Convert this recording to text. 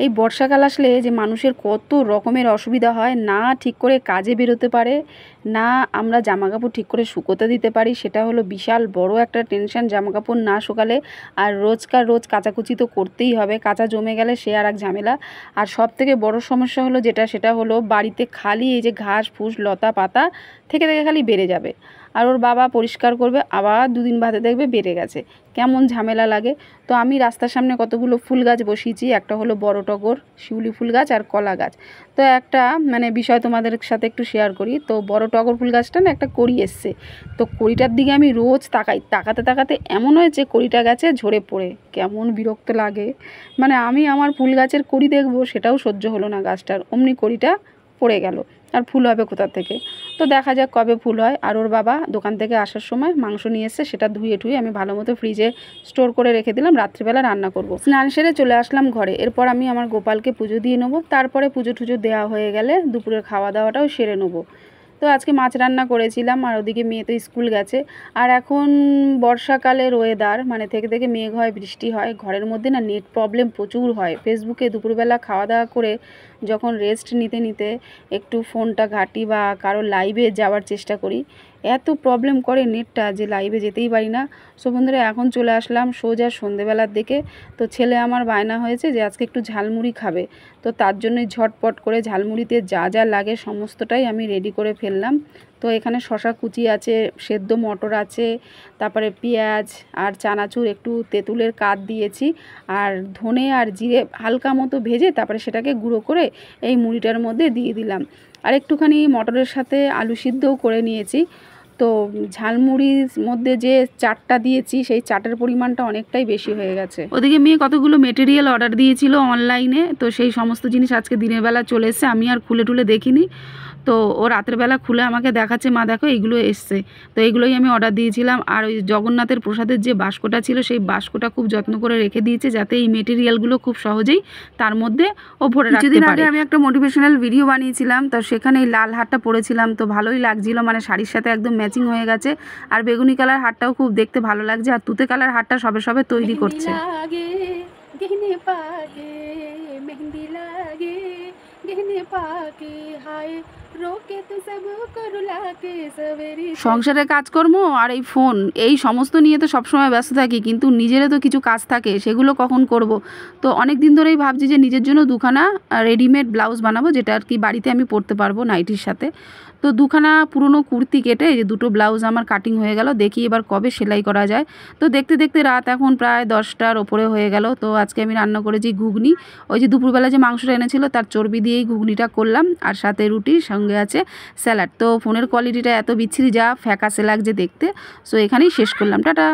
এই বর্ষাকাল আসলে যে মানুষের কত রকমের অসুবিধা হয়, না ঠিক করে কাজে বেরোতে পারে, না আমরা জামাকাপড় ঠিক করে শুকোতে দিতে পারি, সেটা হলো বিশাল বড় একটা টেনশন। জামাকাপড় না শুকালে আর রোজকার রোজ কাচাকুচি তো করতেই হবে, কাঁচা জমে গেলে সে আর এক ঝামেলা। আর সব থেকে বড় সমস্যা হলো যেটা, সেটা হলো বাড়িতে খালি এই যে ঘাস ফুস লতা পাতা থেকে থেকে খালি বেড়ে যাবে, আর ওর বাবা পরিষ্কার করবে, আবার দুদিন বাদে দেখবে বেড়ে গেছে, কেমন ঝামেলা লাগে। তো আমি রাস্তার সামনে কতগুলো ফুল গাছ বসিয়েছি, একটা হলো বড় টগর, শিউলি ফুল গাছ আর কলা গাছ। তো একটা বিষয় তোমাদের সাথে একটু শেয়ার করি। তো বড় টগর ফুল গাছটা না একটা কড়ি এসছে, তো কড়িটার দিকে আমি রোজ তাকাই, তাকাতে তাকাতে এমন হয়েছে কড়িটা গাছে ঝরে পড়ে, কেমন বিরক্ত লাগে। আমি আমার ফুল গাছের কড়ি দেখবো সেটাও সহ্য হলো না গাছটার, অমনি কড়িটা পড়ে গেল। আর ফুল হবে কোথা থেকে? তো দেখা যাক কবে ফুল হয়। আর ওর বাবা দোকান থেকে আসার সময় মাংস নিয়ে এসছে, সেটা ধুয়ে ঠুয়ে আমি ভালো মতো ফ্রিজে স্টোর করে রেখে দিলাম, রাত্রিবেলা রান্না করব। স্নান সেরে চলে আসলাম ঘরে। এরপর আমি আমার গোপালকে পুজো দিয়ে নেবো, তারপরে পুজো টুজো দেওয়া হয়ে গেলে দুপুরের খাওয়া দাওয়াটাও সেরে নেবো। তো আজকে মাছ রান্না করেছিলাম, আর ওদিকে মেয়ে তো স্কুল গেছে। আর এখন বর্ষাকালের ওয়েদার, থেকে থেকে মেঘ হয়, বৃষ্টি হয়, ঘরের মধ্যে না নেট প্রবলেম প্রচুর হয়। ফেসবুকে দুপুরবেলা খাওয়া দাওয়া করে যখন রেস্ট নিতে নিতে একটু ফোনটা ঘাঁটি বা কারো লাইভে যাওয়ার চেষ্টা করি, এত প্রবলেম করে নেটটা যে লাইভে যেতেই পারি না। সো বন্ধুরা, এখন চলে আসলাম সোজা সন্ধেবেলার দিকে। তো ছেলে আমার বায়না হয়েছে যে আজকে একটু ঝালমুড়ি খাবে, তো তার জন্যই ঝটপট করে ঝালমুড়িতে যা যা লাগে সমস্তটাই আমি রেডি করে ফেললাম। তো এখানে শশা কুচি আছে, সেদ্ধ মটর আছে, তারপরে পেঁয়াজ আর চানাচুর, একটু তেঁতুলের কাঠ দিয়েছি, আর ধনে আর জিরে হালকা মতো ভেজে তারপরে সেটাকে গুঁড়ো করে এই মুড়িটার মধ্যে দিয়ে দিলাম। আর একটুখানি মটরের সাথে আলু সিদ্ধও করে নিয়েছি। তো ঝালমুড়ির মধ্যে যে চাটটা দিয়েছি, সেই চাটের পরিমাণটা অনেকটাই বেশি হয়ে গেছে। ওদিকে মেয়ে কতগুলো মেটেরিয়াল অর্ডার দিয়েছিল অনলাইনে, তো সেই সমস্ত জিনিস আজকে দিনের বেলা চলে এসছে, আমি আর খুলে টুলে দেখিনি। তো ও রাতের বেলা খুলে আমাকে দেখাচ্ছে, মা দেখো এইগুলো এসছে। তো এইগুলোই আমি অর্ডার দিয়েছিলাম। আর ওই জগন্নাথের প্রসাদের যে বাস্কটা ছিল, সেই বাস্কটা খুব যত্ন করে রেখে দিয়েছে, যাতে এই মেটেরিয়ালগুলো খুব সহজেই তার মধ্যে ও ভরে রাখতে পারে। কিছুদিন আগে আমি একটা মোটিভেশনাল ভিডিও বানিয়েছিলাম, তো সেখানে এই লাল হারটা পরেছিলাম, তো ভালোই লাগছিল, শাড়ির সাথে একদম ম্যাচিং হয়ে গেছে। আর বেগুনি কালার হারটাও খুব দেখতে ভালো লাগছে, আর তুতে কালার হারটা সবে সবে তৈরি করছে। সংসারের কাজকর্ম আর এই ফোন, এই সমস্ত নিয়ে তো সবসময় ব্যস্ত থাকি, কিন্তু নিজেরও তো কিছু কাজ থাকে, সেগুলো কখন করব। তো অনেক দিন ধরেই ভাবছি যে নিজের জন্য দুখানা রেডিমেড ব্লাউজ বানাবো, যেটা আর কি বাড়িতে আমি পরতে পারবো নাইটির সাথে। তো দুখানা পুরনো কুর্তি কেটে এই যে দুটো ব্লাউজ আমার কাটিং হয়ে গেল, দেখি এবার কবে সেলাই করা যায়। তো দেখতে দেখতে রাত এখন প্রায় 10টার ওপরে হয়ে গেল। তো আজকে আমি রান্না করেছি ঘুগনি, ওই যে দুপুরবেলা যে মাংসটা এনেছিল তার চর্বি দিয়েই ঘুগনিটা করলাম, আর সাথে রুটির সঙ্গে আছে স্যালাড। তো ফোনের কোয়ালিটিটা এত বিচ্ছিরি, যা ফ্যাকাসে লাগছে দেখতে। সো এখানেই শেষ করলাম, টাটা।